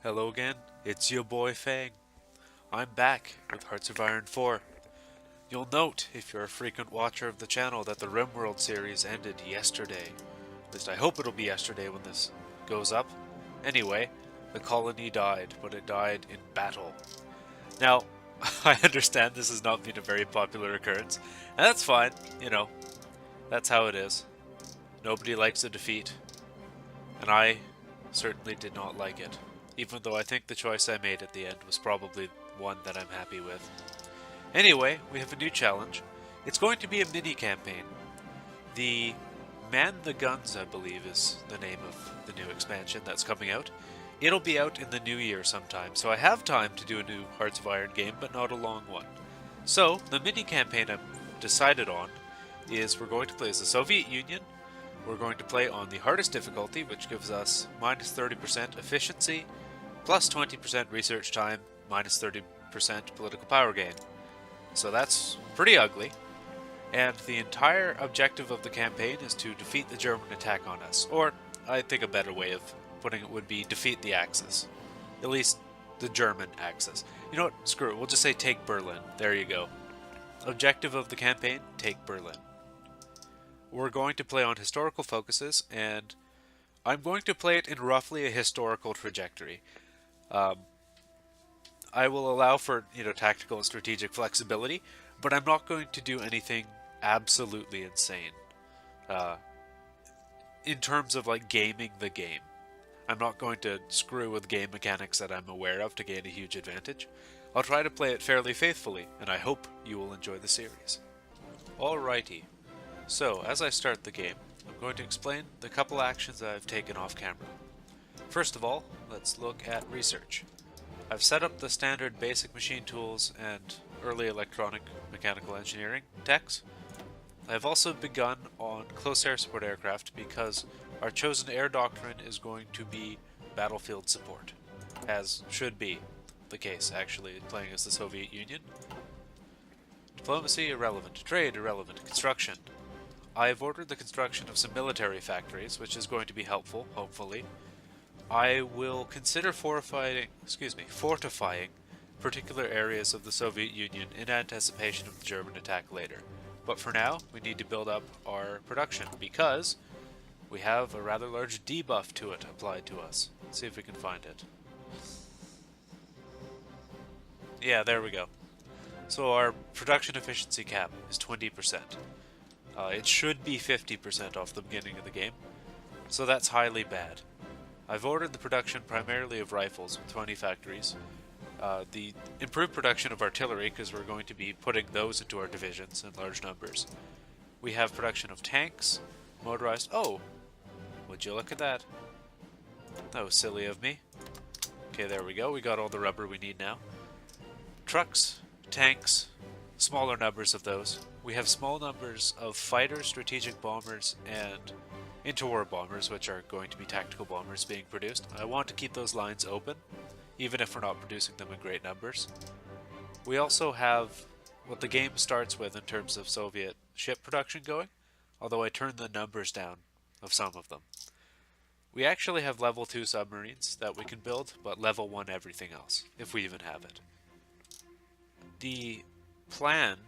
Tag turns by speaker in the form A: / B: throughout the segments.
A: Hello again, it's your boy Fang. I'm back with Hearts of Iron 4. You'll note, if you're a frequent watcher of the channel, that the RimWorld series ended yesterday. At least I hope it'll be yesterday when this goes up. Anyway, the colony died, but it died in battle. Now, I understand this has not been a very popular occurrence, and that's fine, that's how it is. Nobody likes a defeat, and I certainly did not like it, even though I think the choice I made at the end was probably one that I'm happy with. Anyway, we have a new challenge. It's going to be a mini campaign. The Man the Guns, I believe, is the name of the new expansion that's coming out. It'll be out in the new year sometime, so I have time to do a new Hearts of Iron game, but not a long one. So, the mini campaign I've decided on is we're going to play as the Soviet Union. We're going to play on the hardest difficulty, which gives us minus 30% efficiency, plus 20% research time, minus 30% political power gain. So that's pretty ugly. And the entire objective of the campaign is to defeat the German attack on us. Or, I think a better way of putting it would be defeat the Axis. At least, the German Axis. You know what? Screw it. We'll just say take Berlin. There you go. Objective of the campaign, take Berlin. We're going to play on historical focuses, and I'm going to play it in roughly a historical trajectory. I will allow for, tactical and strategic flexibility, but I'm not going to do anything absolutely insane. Uh, in terms of, gaming the game. I'm not going to screw with game mechanics that I'm aware of to gain a huge advantage. I'll try to play it fairly faithfully, and I hope you will enjoy the series. Alrighty. So, as I start the game, I'm going to explain the couple actions I've taken off camera. First of all, let's look at research. I've set up the standard basic machine tools and early electronic mechanical engineering techs. I've also begun on close air support aircraft because our chosen air doctrine is going to be battlefield support, as should be the case actually playing as the Soviet Union. Diplomacy irrelevant, trade irrelevant, construction. I have ordered the construction of some military factories, which is going to be helpful, hopefully. I will consider fortifying particular areas of the Soviet Union in anticipation of the German attack later. But for now, we need to build up our production because we have a rather large debuff to it applied to us. Let's see if we can find it. Yeah, there we go. So our production efficiency cap is 20%. It should be 50% off the beginning of the game, so that's highly bad. I've ordered the production primarily of rifles with 20 factories. The improved production of artillery, because we're going to be putting those into our divisions in large numbers. We have production of tanks, motorized... Oh! Would you look at that? That was silly of me. Okay, there we go. We got all the rubber we need now. Trucks, tanks, smaller numbers of those. We have small numbers of fighters, strategic bombers, and interwar bombers, which are going to be tactical bombers being produced. I want to keep those lines open, even if we're not producing them in great numbers. We also have what the game starts with in terms of Soviet ship production going, although I turned the numbers down of some of them. We actually have level 2 submarines that we can build, but level 1 everything else, if we even have it. The plan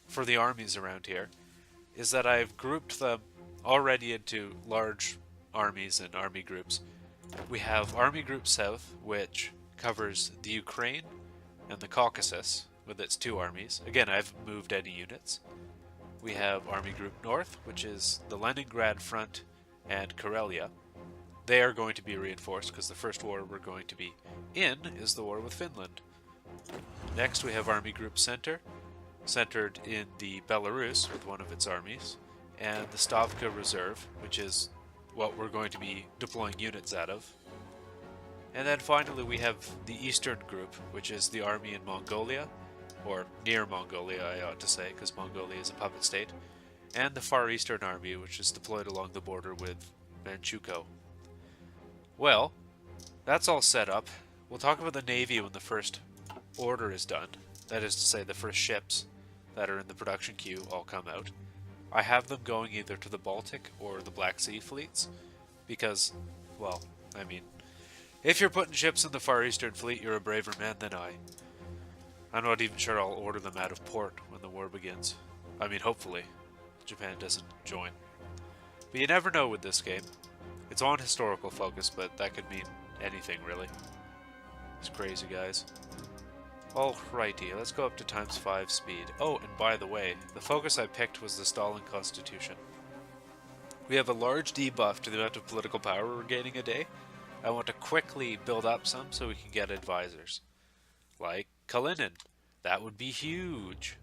A: for the armies around here is that I've grouped them already into large armies and army groups. We have Army Group South, which covers the Ukraine and the Caucasus with its 2 armies. Again, I've moved any units. We have Army Group North, which is the Leningrad Front and Karelia. They are going to be reinforced because the first war we're going to be in is the war with Finland. Next we have Army Group Center, centered in the Belarus with one of its armies, and the Stavka Reserve, which is what we're going to be deploying units out of. And then finally we have the Eastern Group, which is the army in Mongolia, or near Mongolia I ought to say, because Mongolia is a puppet state, and the Far Eastern Army, which is deployed along the border with Manchukuo. Well, that's all set up. We'll talk about the Navy when the first order is done. That is to say, the first ships that are in the production queue all come out. I have them going either to the Baltic or the Black Sea fleets, because, well, I mean, If you're putting ships in the Far Eastern Fleet, you're a braver man than I. I'm not even sure I'll order them out of port when the war begins. I mean, hopefully, Japan doesn't join. But you never know with this game. It's on historical focus, but that could mean anything, really. These crazy guys. Alrighty, let's go up to ×5 speed. Oh, and by the way, the focus I picked was the Stalin Constitution. We have a large debuff to the amount of political power we're gaining a day. I want to quickly build up some so we can get advisors. Like Kalinin. That would be huge.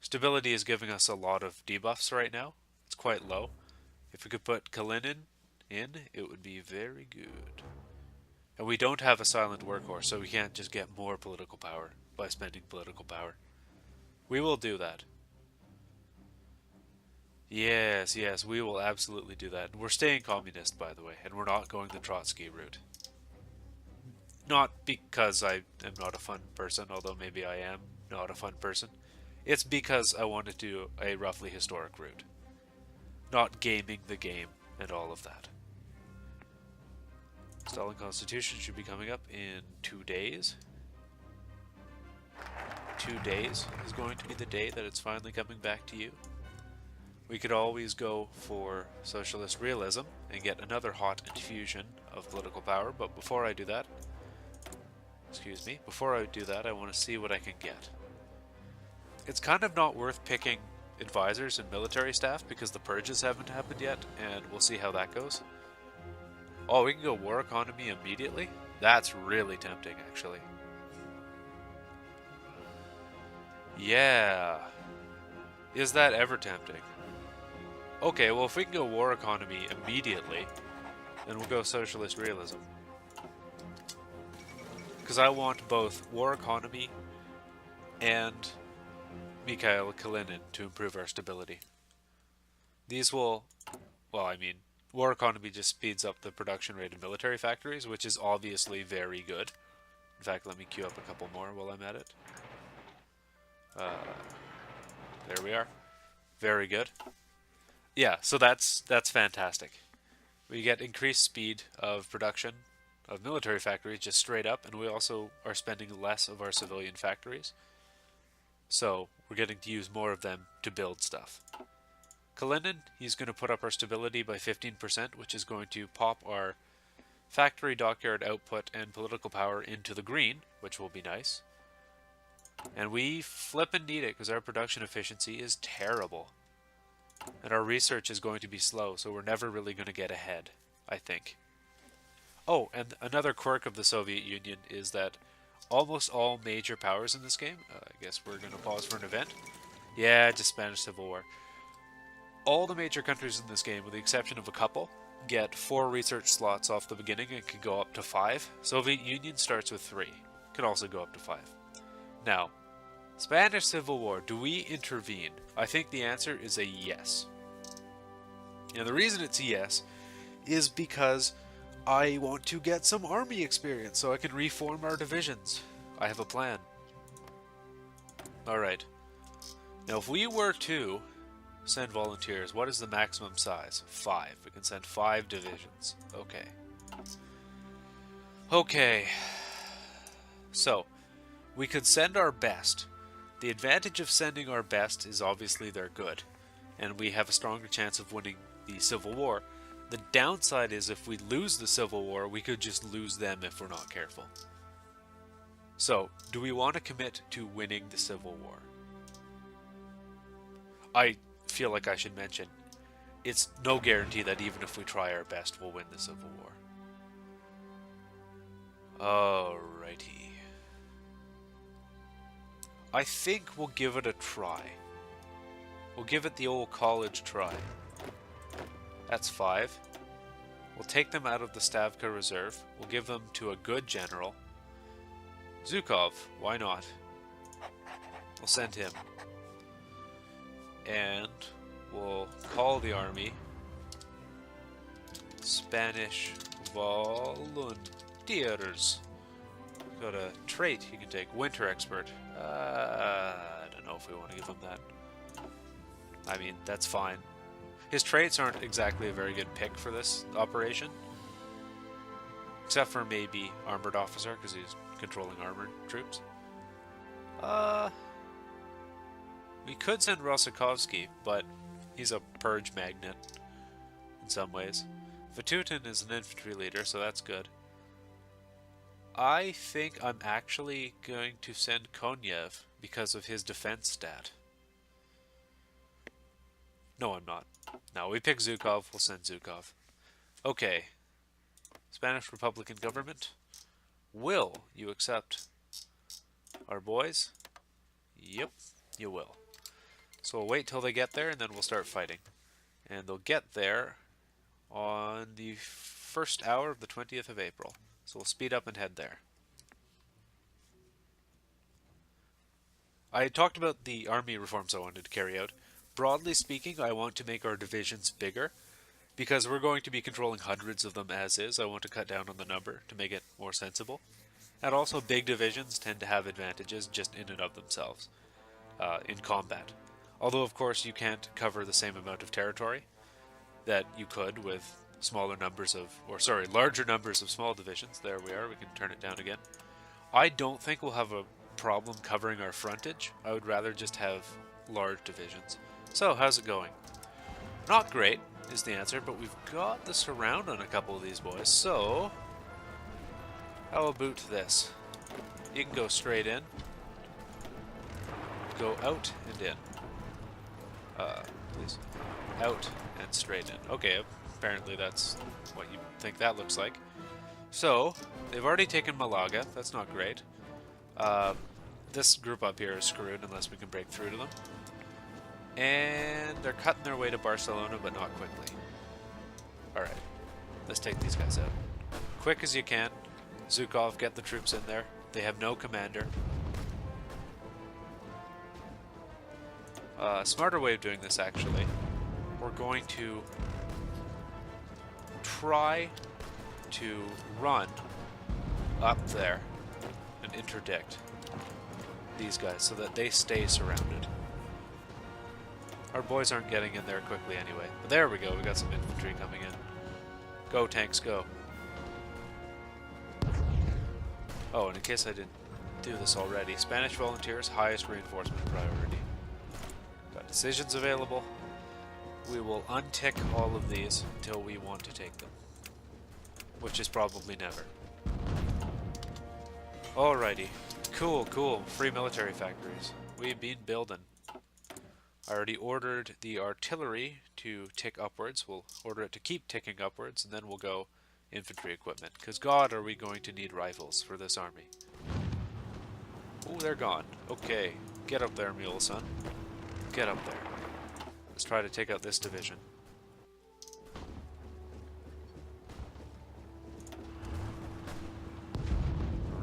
A: Stability is giving us a lot of debuffs right now. It's quite low. If we could put Kalinin in, it would be very good. And we don't have a silent workhorse, so we can't just get more political power by spending political power. We will do that. Yes, yes, we will absolutely do that. We're staying communist, by the way, and we're not going the Trotsky route. Not because I am not a fun person, although maybe I am not a fun person. It's because I want to do a roughly historic route. Not gaming the game and all of that. Stalin Constitution should be coming up in 2 days. 2 days is going to be the day that it's finally coming back to you. We could always go for socialist realism and get another hot infusion of political power, but before I do that, I want to see what I can get. It's kind of not worth picking advisors and military staff because the purges haven't happened yet, and we'll see how that goes. Oh, we can go war economy immediately? That's really tempting, actually. Yeah. Is that ever tempting? Okay, well if we can go war economy immediately, then we'll go socialist realism. Because I want both war economy and Mikhail Kalinin to improve our stability. These will, well, I mean, war economy just speeds up the production rate of military factories, which is obviously very good. In fact, let me queue up a couple more while I'm at it. There we are. Very good. Yeah, so that's fantastic. We get increased speed of production of military factories just straight up, and we also are spending less of our civilian factories. So we're getting to use more of them to build stuff. Kalinin, he's going to put up our stability by 15%, which is going to pop our factory dockyard output and political power into the green, which will be nice. And we flippin' need it because our production efficiency is terrible. And our research is going to be slow, so we're never really going to get ahead, I think. Oh, and another quirk of the Soviet Union is that almost all major powers in this game, I guess we're going to pause for an event. Yeah, just Spanish Civil War. All the major countries in this game, with the exception of a couple, get 4 research slots off the beginning and can go up to 5. Soviet Union starts with 3. Can also go up to 5. Now, Spanish Civil War, do we intervene? I think the answer is a yes. And the reason it's a yes is because I want to get some army experience so I can reform our divisions. I have a plan. Alright. Now if we were to send volunteers, what is the maximum size? 5. We can send 5 divisions. Okay. Okay. So, we could send our best. The advantage of sending our best is obviously they're good, and we have a stronger chance of winning the Civil War. The downside is if we lose the Civil War, we could just lose them if we're not careful. So, do we want to commit to winning the Civil War? I feel like I should mention, it's no guarantee that even if we try our best, we'll win the Civil War. Alrighty. I think we'll give it a try. We'll give it the old college try. That's 5. We'll take them out of the Stavka Reserve. We'll give them to a good general. Zhukov, why not? We'll send him. And we'll call the army Spanish Volunteers. Got a trait you can take, Winter Expert. I don't know if we want to give him that. I mean, that's fine. His traits aren't exactly a very good pick for this operation. Except for maybe Armored Officer, because he's controlling armored troops. We could send Rosikovsky, but he's a purge magnet in some ways. Vatutin is an infantry leader, so that's good. I think I'm actually going to send Konyev because of his defense stat. No, I'm not. No, we pick Zhukov, we'll send Zhukov. Okay. Spanish Republican government. Will you accept our boys? Yep, you will. So we'll wait till they get there and then we'll start fighting. And they'll get there on the first hour of the 20th of April. So we'll speed up and head there. I talked about the army reforms I wanted to carry out. Broadly speaking, I want to make our divisions bigger. Because we're going to be controlling hundreds of them as is, I want to cut down on the number to make it more sensible. And also, big divisions tend to have advantages just in and of themselves in combat. Although, of course, you can't cover the same amount of territory that you could with larger numbers of small divisions. There we are, we can turn it down again. I don't think we'll have a problem covering our frontage. I would rather just have large divisions. So, how's it going? Not great is the answer, but we've got the surround on a couple of these boys, so how about this? You can go straight in, go out and in. Please. Out and straight in. Okay, apparently that's what you think that looks like. So, they've already taken Malaga, that's not great. This group up here is screwed unless we can break through to them. And they're cutting their way to Barcelona, but not quickly. Alright, let's take these guys out. Quick as you can. Zhukov, get the troops in there. They have no commander. A smarter way of doing this, actually. We're going to try to run up there and interdict these guys so that they stay surrounded. Our boys aren't getting in there quickly anyway. But there we go, we got some infantry coming in. Go, tanks, go. Oh, and in case I didn't do this already, Spanish volunteers, highest reinforcement priority. Got decisions available. We will untick all of these until we want to take them. Which is probably never. Alrighty. Cool, cool. Free military factories. We've been building. I already ordered the artillery to tick upwards. We'll order it to keep ticking upwards, and then we'll go infantry equipment. Because God, are we going to need rifles for this army. Oh, they're gone. Okay. Get up there, mule son. Get up there. Let's try to take out this division.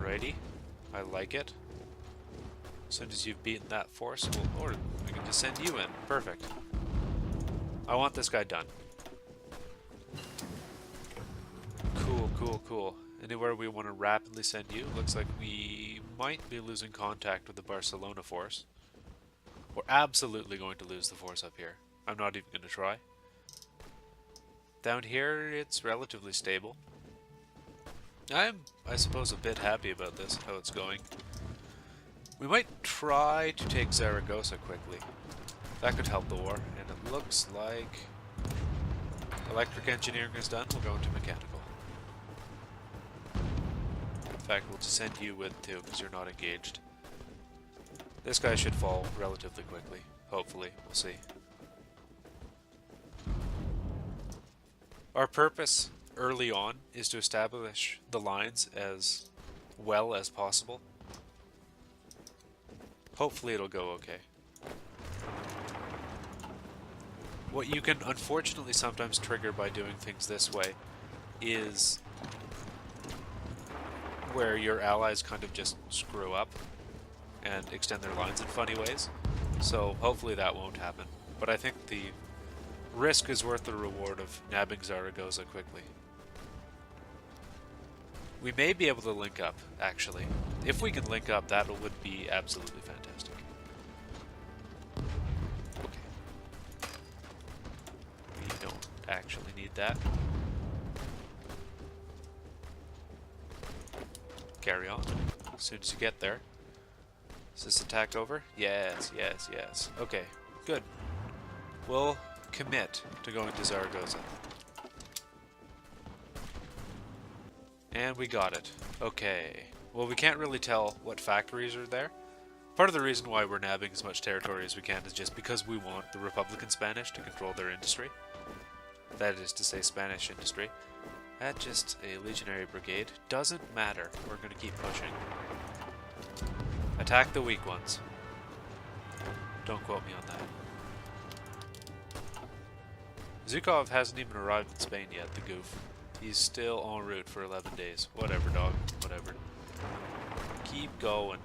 A: Alrighty. I like it. As soon as you've beaten that force, we can just send you in. Perfect. I want this guy done. Cool, cool, cool. Anywhere we want to rapidly send you? Looks like we might be losing contact with the Barcelona force. We're absolutely going to lose the force up here. I'm not even going to try. Down here, it's relatively stable. I'm, I suppose, a bit happy about this, how it's going. We might try to take Zaragoza quickly. That could help the war. And it looks like electric engineering is done. We'll go into mechanical. In fact, we'll just send you with too, because you're not engaged. This guy should fall relatively quickly. Hopefully. We'll see. Our purpose early on is to establish the lines as well as possible. Hopefully it'll go okay. What you can unfortunately sometimes trigger by doing things this way is where your allies kind of just screw up and extend their lines in funny ways. So hopefully that won't happen. But I think the risk is worth the reward of nabbing Zaragoza quickly. We may be able to link up, actually. If we can link up, that would be absolutely fantastic. Okay. We don't actually need that. Carry on. As soon as you get there. Is this attack over? Yes, yes, yes. Okay, good. We'll commit to going to Zaragoza. And we got it. Okay. Well, we can't really tell what factories are there. Part of the reason why we're nabbing as much territory as we can is just because we want the Republican Spanish to control their industry. That is to say, Spanish industry. At just a legionary brigade. Doesn't matter. We're going to keep pushing. Attack the weak ones. Don't quote me on that. Zhukov hasn't even arrived in Spain yet, the goof. He's still en route for 11 days. Whatever, dog. Whatever. Keep going.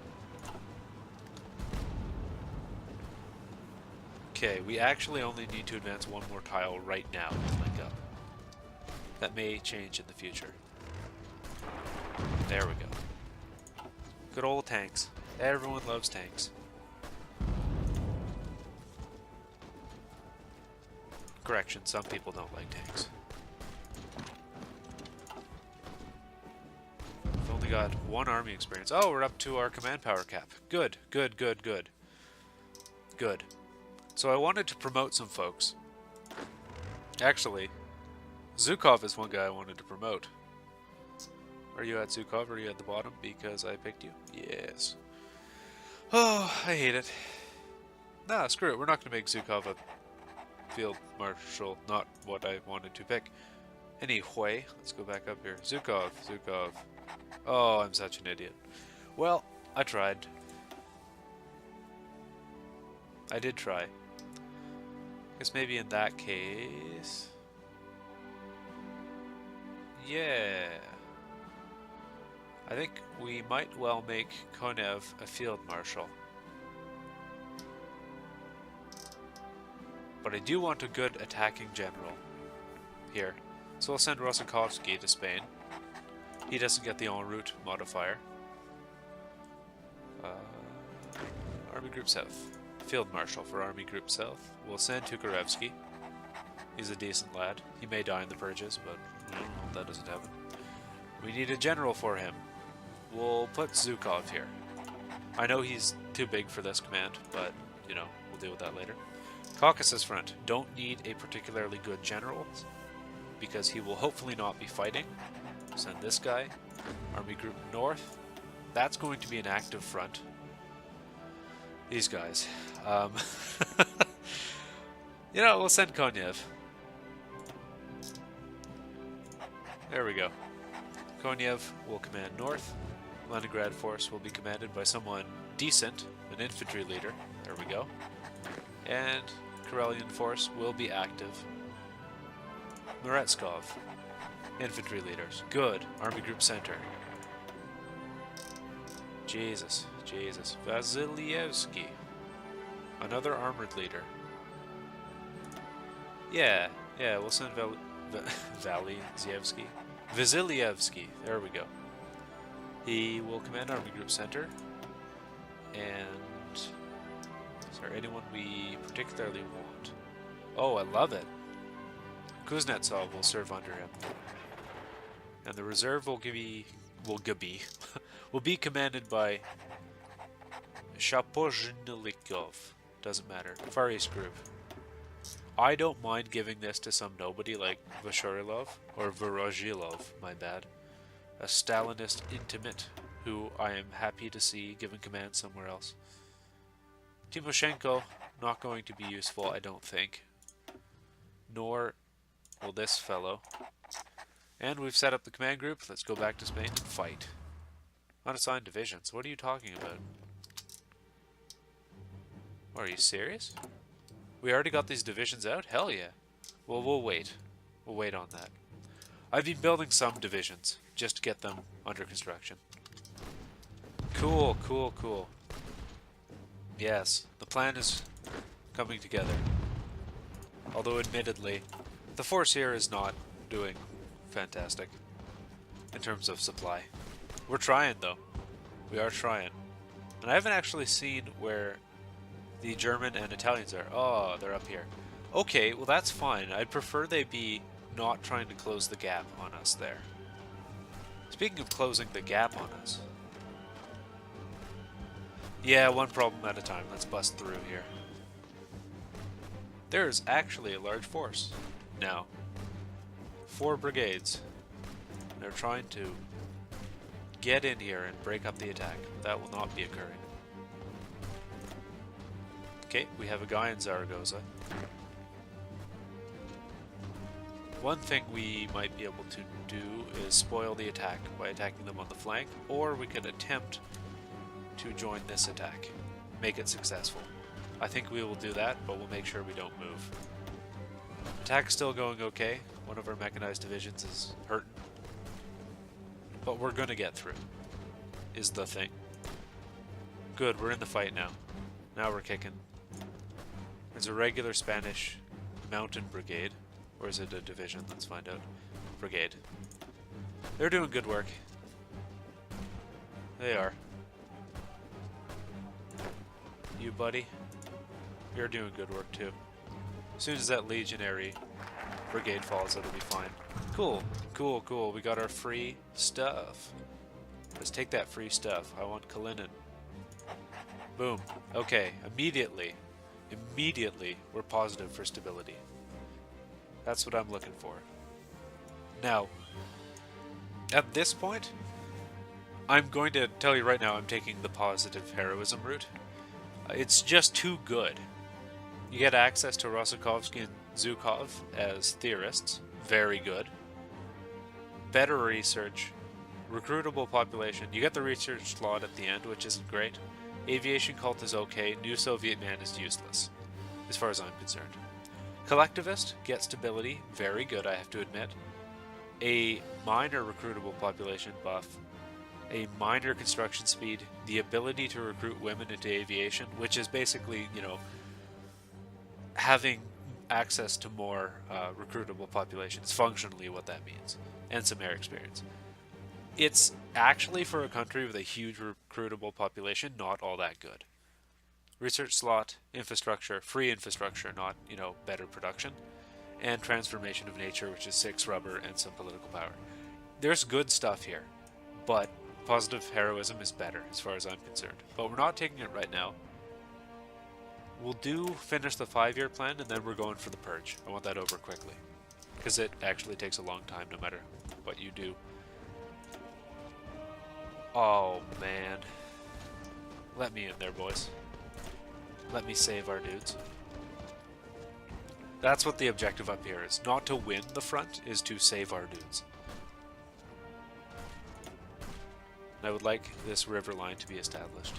A: Okay, we actually only need to advance one more tile right now to link up. That may change in the future. There we go. Good old tanks. Everyone loves tanks. Correction, some people don't like tanks. We've only got one army experience. Oh, we're up to our command power cap. Good, good, good, good. Good. So I wanted to promote some folks. Actually, Zhukov is one guy I wanted to promote. Are you at Zhukov? Or are you at the bottom because I picked you? Yes. Oh, I hate it. Nah, screw it. We're not going to make Zhukov a field marshal. Not what I wanted to pick. Anyway, let's go back up here. Zhukov, Zhukov. Oh, I'm such an idiot. Well, I tried. I did try. Guess maybe in that case... Yeah. I think we might well make Konev a field marshal. But I do want a good attacking general here. So I'll send Rosikovsky to Spain. He doesn't get the en route modifier. Army Group South. Field Marshal for Army Group South. We'll send Tukarevsky. He's a decent lad. He may die in the purges, but that doesn't happen. We need a general for him. We'll put Zhukov here. I know he's too big for this command, but, you know, we'll deal with that later. Caucasus Front. Don't need a particularly good general, because he will hopefully not be fighting. Send this guy. Army Group North. That's going to be an active front. These guys. You know, we'll send Konev. There we go. Konev will command north. Leningrad force will be commanded by someone decent, an infantry leader. There we go. And Karelian force will be active. Meretskov, infantry leaders. Good. Army Group Center. Jesus, Jesus. Vasilievsky, another armored leader. Yeah, we'll send Valizievsky. Vasilievsky, there we go. He will command Army Group Center. And is there anyone we particularly want? Oh, I love it. Kuznetsov will serve under him. And the reserve will be commanded by Shapozhnilikov. Doesn't matter. Far East Group. I don't mind giving this to some nobody like Vashorilov, or Vorozhilov, my bad. A Stalinist intimate who I am happy to see given command somewhere else. Timoshenko, not going to be useful, I don't think. Nor will this fellow. And we've set up the command group. Let's go back to Spain and fight. Unassigned divisions. What are you talking about? Are you serious? We already got these divisions out? Hell yeah. Well, we'll wait. We'll wait on that. I've been building some divisions just to get them under construction. Cool, cool, cool. Yes, the plan is coming together. Although admittedly, the force here is not doing fantastic in terms of supply. We're trying though. We are trying. And I haven't actually seen where the German and Italians are. Oh, they're up here. Okay, well that's fine. I'd prefer they be not trying to close the gap on us there. Speaking of closing the gap on us. Yeah, one problem at a time. Let's bust through here. There's actually a large force now. 4 brigades. They're trying to get in here and break up the attack. That will not be occurring. Okay, we have a guy in Zaragoza. One thing we might be able to do is spoil the attack by attacking them on the flank, or we could attempt to join this attack, make it successful. I think we will do that, but we'll make sure we don't move. Attack's still going okay. One of our mechanized divisions is hurting. But we're gonna get through, is the thing. Good, we're in the fight now. Now we're kicking. There's a regular Spanish mountain brigade. Or is it a division? Let's find out. Brigade. They're doing good work. They are. You, buddy, you're doing good work too. As soon as that legionary brigade falls, it'll be fine. Cool, cool, cool. We got our free stuff. Let's take that free stuff. I want Kalinin. Boom. Okay, immediately, we're positive for stability. That's what I'm looking for. Now, at this point, I'm going to tell you right now I'm taking the positive heroism route. It's just too good. You get access to Rosakovsky and Zhukov as theorists. Very good. Better research. Recruitable population. You get the research slot at the end, which isn't great. Aviation cult is okay. New Soviet man is useless, as far as I'm concerned. Collectivist, get stability, very good I have to admit. A minor recruitable population buff, a minor construction speed, the ability to recruit women into aviation, which is basically, you know, having access to more recruitable populations, functionally what that means, and some air experience. It's actually, for a country with a huge recruitable population, not all that good. Research slot, infrastructure, free infrastructure, not, you know, better production, and transformation of nature, which is 6 rubber and some political power. There's good stuff here, but positive heroism is better as far as I'm concerned. But we're not taking it right now. We'll finish the 5-year plan, and then we're going for the purge. I want that over quickly, because it actually takes a long time no matter what you do. Oh man. Let me in there, boys. Let me save our dudes. That's what the objective up here is. Not to win the front, is to save our dudes. I would like this river line to be established.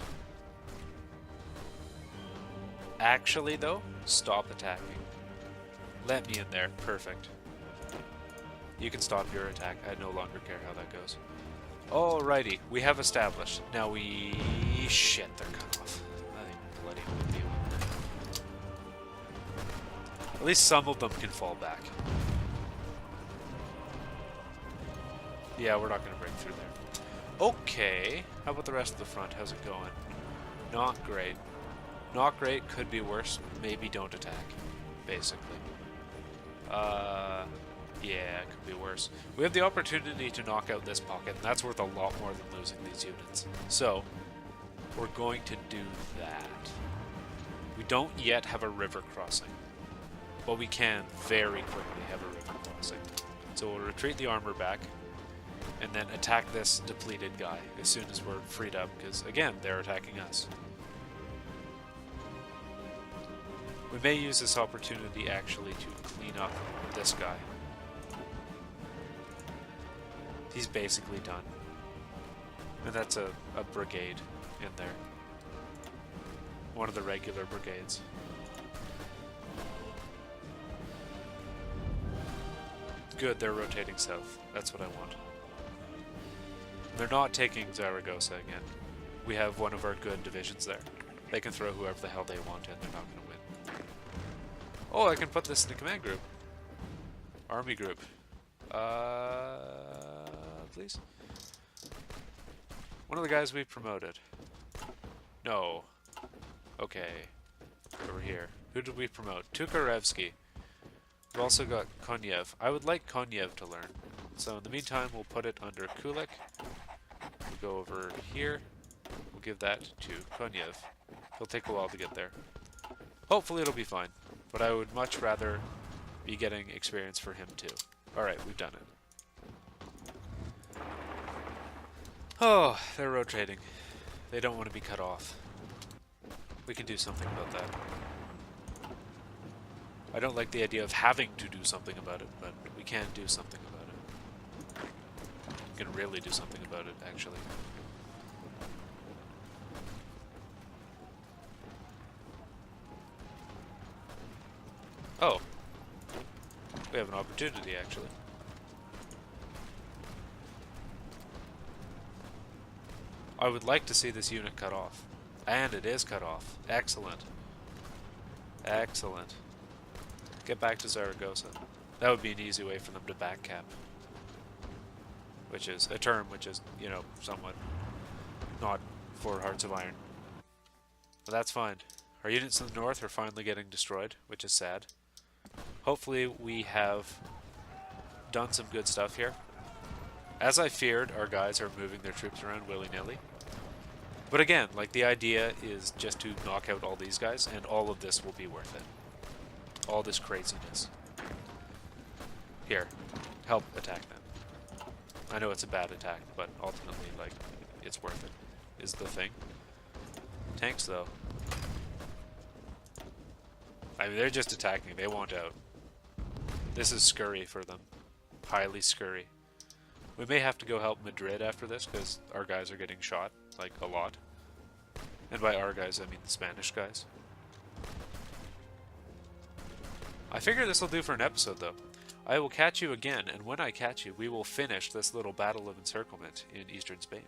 A: Actually, though, stop attacking. Let me in there. Perfect. You can stop your attack. I no longer care how that goes. Alrighty, we have established. Now we... Shit, they're cut off. I bloody with you. At least some of them can fall back. Yeah, we're not going to break through there. Okay, how about the rest of the front? How's it going? Not great. Not great, could be worse. Maybe don't attack, basically. Yeah, it could be worse. We have the opportunity to knock out this pocket, and that's worth a lot more than losing these units. So, we're going to do that. We don't yet have a river crossing, but we can very quickly have a river crossing. So we'll retreat the armor back, and then attack this depleted guy as soon as we're freed up, because, again, they're attacking us. We may use this opportunity, actually, to clean up this guy. He's basically done. And that's a brigade in there. One of the regular brigades. Good, they're rotating south. That's what I want. They're not taking Zaragoza again. We have one of our good divisions there. They can throw whoever the hell they want in, they're not going to win. Oh, I can put this in a command group. Army group. Please? One of the guys we promoted. No. Okay. Over here. Who did we promote? Tukharevsky. We've also got Konyev. I would like Konyev to learn. So in the meantime, we'll put it under Kulik. We'll go over here. We'll give that to Konyev. He'll take a while to get there. Hopefully it'll be fine, but I would much rather be getting experience for him too. Alright, we've done it. Oh, they're rotating. They don't want to be cut off. We can do something about that. I don't like the idea of having to do something about it, but we can do something about it. We can really do something about it, actually. Oh. We have an opportunity, actually. I would like to see this unit cut off. And it is cut off. Excellent. Excellent. Get back to Zaragoza. That would be an easy way for them to back cap. Which is a term which is, you know, somewhat not for Hearts of Iron. But that's fine. Our units in the north are finally getting destroyed, which is sad. Hopefully we have done some good stuff here. As I feared, our guys are moving their troops around willy-nilly. But again, like, the idea is just to knock out all these guys, and all of this will be worth it. All this craziness. Here, help attack them. I know it's a bad attack, but ultimately, like, it's worth it, is the thing. Tanks, though. I mean, they're just attacking. They want out. This is scurry for them. Highly scurry. We may have to go help Madrid after this, because our guys are getting shot, like, a lot. And by our guys, I mean the Spanish guys. I figure this will do for an episode, though. I will catch you again, and when I catch you, we will finish this little battle of encirclement in eastern Spain.